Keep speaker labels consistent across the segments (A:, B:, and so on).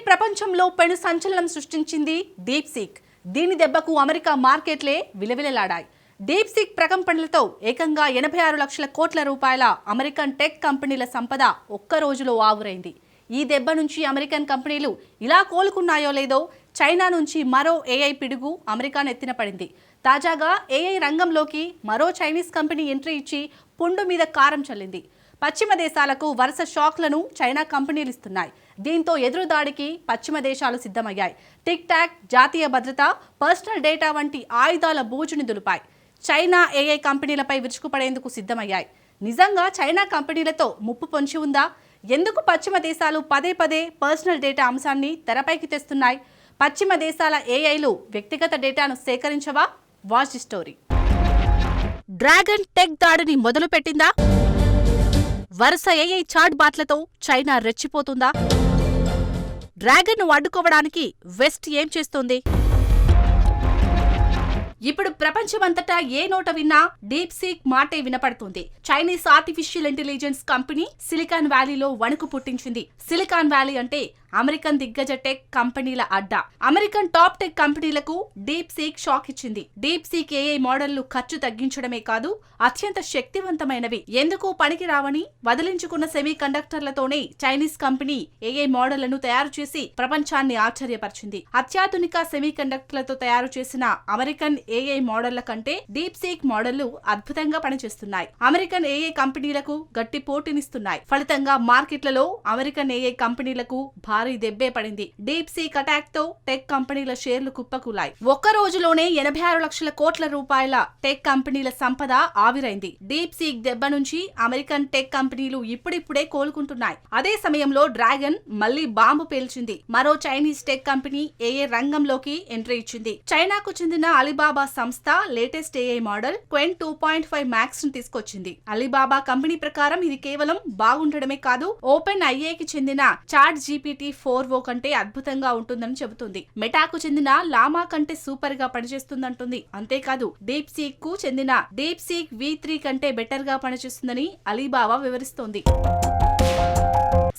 A: ప్రపంచంలో పెను సంచలనం సృష్టించింది డీప్ సీక్. దీని దెబ్బకు అమెరికా మార్కెట్లే విలవిలలాడాయి. డీప్ సీక్ ప్రకంపనలతో ఏకంగా 86 లక్షల కోట్ల రూపాయల అమెరికన్ టెక్ కంపెనీల సంపద ఒక్క రోజులో ఆవురైంది. ఈ దెబ్బ నుంచి అమెరికన్ కంపెనీలు ఇలా కోలుకున్నాయో లేదో చైనా నుంచి మరో ఏఐ పిడుగు అమెరికా నెత్తిన పడింది. తాజాగా ఏఐ రంగంలోకి మరో చైనీస్ కంపెనీ ఎంట్రీ ఇచ్చి పుండు మీద కారం చల్లింది. పశ్చిమ దేశాలకు వరుస షాక్లను చైనా కంపెనీలు ఇస్తున్నాయి. దీంతో ఎదురుదాడికి పశ్చిమ దేశాలు సిద్ధమయ్యాయి. టిక్ టాక్, జాతీయ భద్రత, పర్సనల్ డేటా వంటి ఆయుధాల బూజుని దులిపాయి. చైనా ఏఐ కంపెనీలపై విరుచుకుపడేందుకు సిద్ధమయ్యాయి. నిజంగా చైనా కంపెనీలతో ముప్పు పొంచి ఉందా? ఎందుకు పశ్చిమ దేశాలు పదే పదే పర్సనల్ డేటా అంశాన్ని తెరపైకి తెస్తున్నాయి? పశ్చిమ దేశాల ఏఐలు వ్యక్తిగత డేటాను సేకరించవా? Watch the story. Dragon tech దాడిని మొదలుపెట్టిందా? వరుస ఏఐ చాట్ బాట్లతో చైనా రెచ్చిపోతుందా? డ్రాగన్ను అడ్డుకోవడానికి వెస్ట్ ఏం చేస్తోంది? ఇప్పుడు ప్రపంచమంతటా ఏ నోట విన్నా డీప్ సీక్ మాటే వినపడుతుంది. Chinese artificial intelligence company silicon వ్యాలీలో వణుకు పుట్టించింది. సిలికాన్ వ్యాలీ అంటే అమెరికన్ దిగ్గజ టెక్ కంపెనీల అడ్డా. అమెరికన్ టాప్ టెక్ కంపెనీలకు డీప్ సీక్ షాక్ ఇచ్చింది. డీప్ సీక్ ఏఐ మోడళ్లు ఖర్చు తగ్గించడమే కాదు, అత్యంత శక్తివంతమైనవి. ఎందుకు పనికి రావని వదిలించుకున్న సెమీ కండక్టర్లతోనే చైనీస్ కంపెనీ ఏఐ మోడళ్లను తయారు చేసి ప్రపంచాన్ని ఆశ్చర్యపరిచింది. అత్యాధునిక సెమీ కండక్టర్లతో తయారు చేసిన అమెరికన్ ఏఐ మోడళ్ల కంటే డీప్ సీక్ మోడళ్లు అద్భుతంగా పనిచేస్తున్నాయి. అమెరికన్ ఏఐ కంపెనీలకు గట్టి పోటీనిస్తున్నాయి. ఫలితంగా మార్కెట్లలో అమెరికన్ ఏఐ కంపెనీలకు భారీ దెబ్బే పడింది. డీప్ సీక్ అటాక్ తో టెక్ కంపెనీల షేర్లు కుప్పకూలాయి. ఒక్క రోజులోనే 86 లక్షల కోట్ల రూపాయల టెక్ కంపెనీల సంపద ఆవిరైంది. డీప్ సీక్ దెబ్బ నుంచి అమెరికన్ టెక్ కంపెనీలు ఇప్పుడిప్పుడే కోలుకుంటున్నాయి. అదే సమయంలో డ్రాగన్ మళ్లీ బాంబు పేల్చింది. మరో చైనీస్ టెక్ కంపెనీ ఏఐ రంగంలోకి ఎంట్రీ ఇచ్చింది. చైనాకు చెందిన అలీబాబా సంస్థ లేటెస్ట్ ఏఐ మోడల్ క్వెన్ 2.5 మ్యాక్స్ ను తీసుకొచ్చింది. అలీబాబా కంపెనీ ప్రకారం ఇది కేవలం బాగుండడమే కాదు, ఓపెన్ ఐఏకి చెందిన చాట్ జీపీటీ 4o కంటే అద్భుతంగా ఉంటుందని చెబుతుంది. మెటాకు చెందిన లామా కంటే సూపర్ గా పనిచేస్తుందంటుంది. అంతేకాదు డీప్ సీక్ కు చెందిన డీప్ సీక్ V3 కంటే బెటర్ గా పనిచేస్తుందని అలీబాబా వివరిస్తోంది.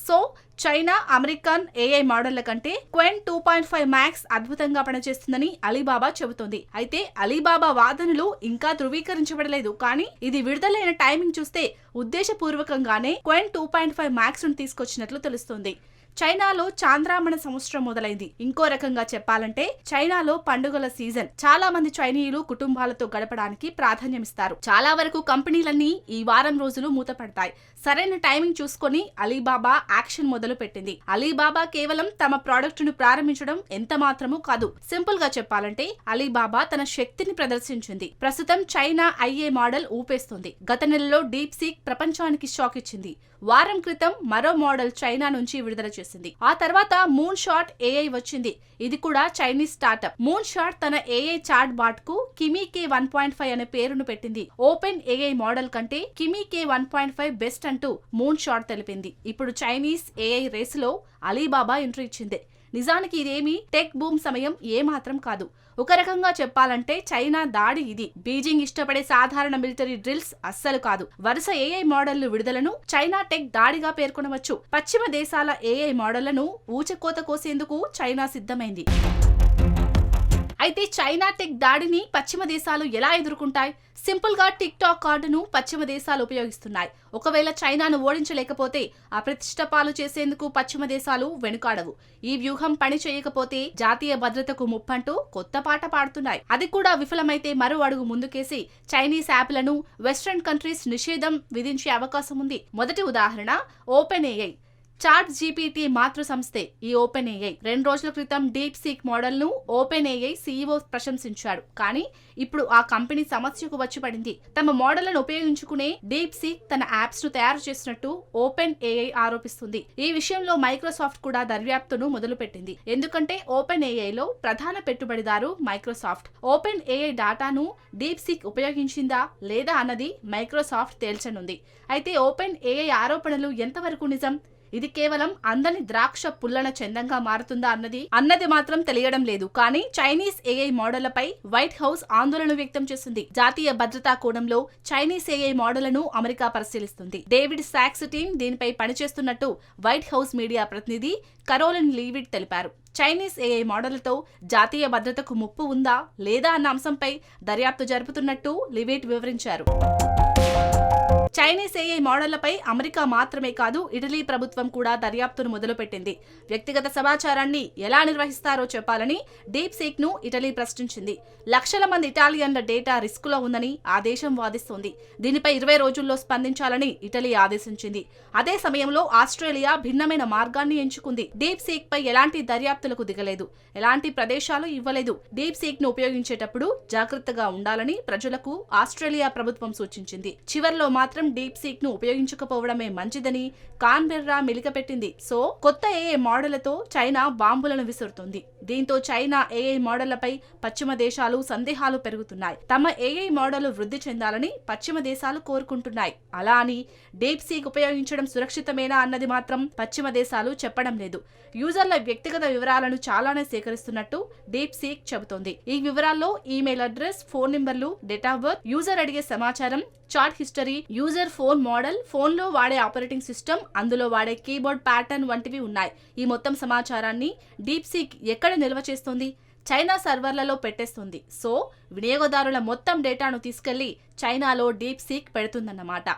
A: సో చైనా అమెరికన్ ఏఐ మోడళ్ల కంటే క్వెన్ 2.5 మ్యాక్స్ అద్భుతంగా పనిచేస్తుందని అలీబాబా చెబుతోంది. అయితే అలీబాబా వాదనలు ఇంకా ధృవీకరించబడలేదు. కానీ ఇది విడుదలైన టైమింగ్ చూస్తే ఉద్దేశపూర్వకంగానే క్వెన్ 2.5 మ్యాక్స్ ను తీసుకొచ్చినట్లు తెలుస్తోంది. చైనాలో చాంద్రామణ సంవత్సరం మొదలైంది. ఇంకో రకంగా చెప్పాలంటే చైనాలో పండుగల సీజన్. చాలా మంది చైనీయులు కుటుంబాలతో గడపడానికి ప్రాధాన్యమిస్తారు. చాలా వరకు కంపెనీలన్నీ ఈ వారం రోజులు మూతపడతాయి. సరైన టైమింగ్ చూసుకొని అలీబాబా యాక్షన్ మొదలు పెట్టింది. అలీబాబా కేవలం తమ ప్రోడక్ట్ ను ప్రారంభించడం ఎంత మాత్రమూ కాదు. సింపుల్ గా చెప్పాలంటే అలీబాబా తన శక్తిని ప్రదర్శించింది. ప్రస్తుతం చైనా ఐఏ మోడల్ ఊపేస్తుంది. గత నెలలో డీప్ సీక్ ప్రపంచానికి షాక్ ఇచ్చింది. వారం క్రితం మరో మోడల్ చైనా నుంచి విడుదల చేసింది. ఆ తర్వాత మూన్ షాట్ ఏఐ వచ్చింది. ఇది కూడా చైనీస్ స్టార్టప్. మూన్ షాట్ తన ఏఐ చాట్ బాట్ కు కిమీకే 1.5 అనే పేరును పెట్టింది. ఓపెన్ ఏఐ మోడల్ కంటే కిమీకే 1.5 బెస్ట్ అంటూ మూన్ షాట్ తెలిపింది. ఇప్పుడు చైనీస్ ఏఐ రేసులో అలీబాబా ఎంట్రీ ఇచ్చింది. నిజానికి ఇదేమీ టెక్ బూమ్ సమయం ఏమాత్రం కాదు. ఒక రకంగా చెప్పాలంటే చైనా దాడి ఇది. బీజింగ్ ఇష్టపడే సాధారణ మిలిటరీ డ్రిల్స్ అస్సలు కాదు. వరుస ఏఐ మోడళ్లు విడుదలను చైనా టెక్ దాడిగా పేర్కొనవచ్చు. పశ్చిమ దేశాల ఏఐ మోడళ్లను ఊచకోత కోసేందుకు చైనా సిద్ధమైంది. అయితే చైనా టెక్ దాడిని పశ్చిమ దేశాలు ఎలా ఎదుర్కొంటాయి? సింపుల్ గా టిక్ టాక్ కార్డును పశ్చిమ దేశాలు ఉపయోగిస్తున్నాయి. ఒకవేళ చైనాను ఓడించలేకపోతే అప్రతిష్ట పాలు చేసేందుకు పశ్చిమ దేశాలు వెనుకాడవు. ఈ వ్యూహం పని చేయకపోతే జాతీయ భద్రతకు ముప్పంటూ కొత్త పాట పాడుతున్నాయి. అది కూడా విఫలమైతే మరో అడుగు ముందుకేసి చైనీస్ యాప్లను వెస్ట్రన్ కంట్రీస్ నిషేధం విధించే అవకాశం ఉంది. మొదటి ఉదాహరణ ఓపెన్ ఏఐ. చాట్ జీపీటీ మాతృ సంస్థే ఈ ఓపెన్ ఏఐ. 2 రోజుల క్రితం డీప్ సీక్ మోడల్ ను ఓపెన్ ఏఐ సీఈఓ ప్రశంసించాడు. కానీ ఇప్పుడు ఆ కంపెనీ సమస్యకు వచ్చి పడింది. తమ మోడళ్లను ఉపయోగించుకునే డీప్ సీక్ తన యాప్స్ ను తయారు చేసినట్టు ఓపెన్ ఏఐ ఆరోపిస్తుంది. ఈ విషయంలో మైక్రోసాఫ్ట్ కూడా దర్యాప్తును మొదలుపెట్టింది. ఎందుకంటే ఓపెన్ ఏఐలో ప్రధాన పెట్టుబడిదారు మైక్రోసాఫ్ట్. ఓపెన్ ఏఐ డాటాను డీప్ సీక్ ఉపయోగించిందా లేదా అన్నది మైక్రోసాఫ్ట్ తేల్చనుంది. అయితే ఓపెన్ ఏఐ ఆరోపణలు ఎంతవరకు నిజం? ఇది కేవలం అందని ద్రాక్ష పుల్లన చందంగా మారుతుందా అన్నది మాత్రం తెలియడం లేదు. కానీ చైనీస్ ఏఐ మోడళ్లపై వైట్ హౌస్ ఆందోళన వ్యక్తం చేసింది. జాతీయ భద్రతా కోణంలో చైనీస్ ఏఐ మోడళ్లను అమెరికా పరిశీలిస్తుంది. డేవిడ్ సాక్స్ టీం దీనిపై పనిచేస్తున్నట్టు వైట్ హౌస్ మీడియా ప్రతినిధి కరోలిన్ లీవిట్ తెలిపారు. చైనీస్ ఏఐ మోడళ్లతో జాతీయ భద్రతకు ముప్పు ఉందా లేదా అన్న అంశంపై దర్యాప్తు జరుపుతున్నట్టు లివిట్ వివరించారు. చైనీస్ ఏఐ మోడళ్లపై అమెరికా మాత్రమే కాదు, ఇటలీ ప్రభుత్వం కూడా దర్యాప్తును మొదలుపెట్టింది. వ్యక్తిగత సమాచారాన్ని ఎలా నిర్వహిస్తారో చెప్పాలని డీప్ సీక్ ను ఇటలీ ప్రశ్నించింది. లక్షల మంది ఇటాలియన్ల డేటా రిస్కులో ఉందని ఆ దేశం వాదిస్తోంది. దీనిపై 20 రోజుల్లో స్పందించాలని ఇటలీ ఆదేశించింది. అదే సమయంలో ఆస్ట్రేలియా భిన్నమైన మార్గాన్ని ఎంచుకుంది. డీప్ సీక్ పై ఎలాంటి దర్యాప్తులకు దిగలేదు, ఎలాంటి ప్రదేశాలు ఇవ్వలేదు. డీప్ సీక్ ను ఉపయోగించేటప్పుడు జాగ్రత్తగా ఉండాలని ప్రజలకు ఆస్ట్రేలియా ప్రభుత్వం సూచించింది. చివర్లో మాత్రం డీప్ సీక్ ను ఉపయోగించకపోవడమే మంచిదని కాన్బెర్రా మెలికపెట్టింది. సో కొత్త ఏఐ మోడళ్లతో చైనా బాంబులను విసురుతుంది. దీంతో చైనా ఏఐ మోడళ్లపై పశ్చిమ దేశాలు సందేహాలు పెరుగుతున్నాయి. తమ ఏఐ మోడల్ వృద్ధి చెందాలని పశ్చిమ దేశాలు కోరుకుంటున్నాయి. అలా అని డీప్ సీక్ ఉపయోగించడం సురక్షితమేనా అన్నది మాత్రం పశ్చిమ దేశాలు చెప్పడం లేదు. యూజర్ల వ్యక్తిగత వివరాలను చాలానే సేకరిస్తున్నట్టు డీప్ సీక్ చెబుతోంది. ఈ వివరాల్లో ఈమెయిల్ అడ్రస్, ఫోన్ నెంబర్లు, డేట్ ఆఫ్ బర్త్, యూజర్ అడిగే సమాచారం, chat history, user phone model, phone లో వాడే ఆపరేటింగ్ సిస్టమ్, అందులో వాడే కీబోర్డ్ ప్యాటర్న్ వంటివి ఉన్నాయి. ఈ మొత్తం సమాచారాన్ని డీప్ సీక్ ఎక్కడ నిల్వ చేస్తుంది? చైనా సర్వర్లలో పెట్టేస్తుంది. సో వినియోగదారుల మొత్తం డేటాను తీసుకెళ్లి చైనాలో డీప్ సీక్ పెడుతుందన్నమాట.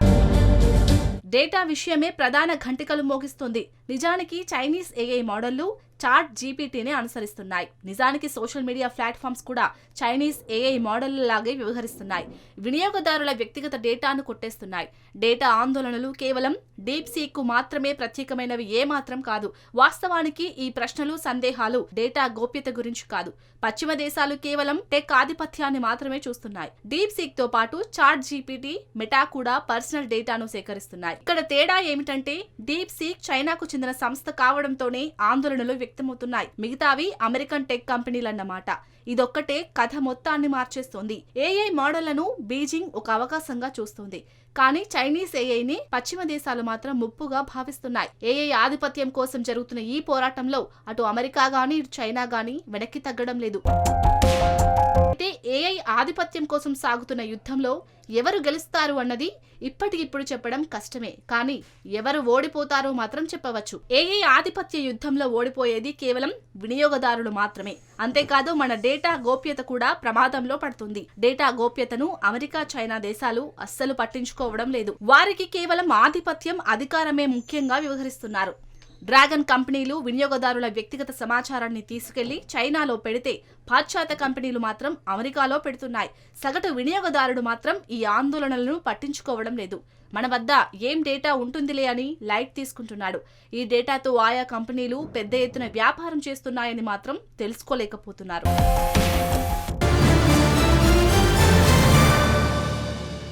A: డేటా విషయమే ప్రధాన ఘంటికలు మోగిస్తుంది. నిజానికి చైనీస్ ఏఐ మోడళ్లు చాట్ జీపీటీని అనుసరిస్తున్నాయి. నిజానికి సోషల్ మీడియా ప్లాట్ఫామ్స్ కూడా చైనీస్ ఏఐ మోడళ్లలాగే వ్యవహరిస్తున్నాయి. వినియోగదారుల వ్యక్తిగత డేటాను కొట్టేస్తున్నాయి. డేటా ఆందోళనలు కేవలం డీప్ సీక్ కు మాత్రమే ప్రత్యేకమైనవి ఏమాత్రం కాదు. వాస్తవానికి ఈ ప్రశ్నలు, సందేహాలు డేటా గోప్యత గురించి కాదు. పశ్చిమ దేశాలు కేవలం టెక్ ఆధిపత్యాన్ని మాత్రమే చూస్తున్నాయి. డీప్ సీక్ తో పాటు చాట్ జీపీటీ, మెటా కూడా పర్సనల్ డేటాను సేకరిస్తున్నాయి. ఇక్కడ తేడా ఏమిటంటే డీప్ సీక్ చైనాకు చెందిన సంస్థ కావడంతోనే ఆందోళనలు వ్యక్తమవుతున్నాయి. మిగతావి అమెరికన్ టెక్ కంపెనీలన్నమాట. ఇదొక్కటే కథ మొత్తాన్ని మార్చేస్తోంది. ఏఐ మోడళ్లను బీజింగ్ ఒక అవకాశంగా చూస్తోంది. కానీ చైనీస్ ఏఐని పశ్చిమ దేశాలు మాత్రం ముప్పుగా భావిస్తున్నాయి. ఏఐ ఆధిపత్యం కోసం జరుగుతున్న ఈ పోరాటంలో అటు అమెరికా గానీ ఇటు చైనా గానీ వెనక్కి తగ్గడం లేదు. అయితే ఏఐ ఆధిపత్యం కోసం సాగుతున్న యుద్ధంలో ఎవరు గెలుస్తారు అన్నది ఇప్పటికిప్పుడు చెప్పడం కష్టమే. కానీ ఎవరు ఓడిపోతారో మాత్రం చెప్పవచ్చు. ఏఐ ఆధిపత్య యుద్ధంలో ఓడిపోయేది కేవలం వినియోగదారులు మాత్రమే. అంతేకాదు మన డేటా గోప్యత కూడా ప్రమాదంలో పడుతుంది. డేటా గోప్యతను అమెరికా, చైనా దేశాలు అస్సలు పట్టించుకోవడం లేదు. వారికి కేవలం ఆధిపత్యం, అధికారమే ముఖ్యంగా వ్యవహరిస్తున్నారు. డ్రాగన్ కంపెనీలు వినియోగదారుల వ్యక్తిగత సమాచారాన్ని తీసుకెళ్లి చైనాలో పెడితే పాశ్చాత్య కంపెనీలు మాత్రం అమెరికాలో పెడుతున్నాయి. సగటు వినియోగదారుడు మాత్రం ఈ ఆందోళనలను పట్టించుకోవడం లేదు. మన వద్ద ఏం డేటా ఉంటుందిలే అని లైట్ తీసుకుంటున్నాడు. ఈ డేటాతో ఆయా కంపెనీలు పెద్ద ఎత్తున వ్యాపారం చేస్తున్నాయని మాత్రం తెలుసుకోలేకపోతున్నారు.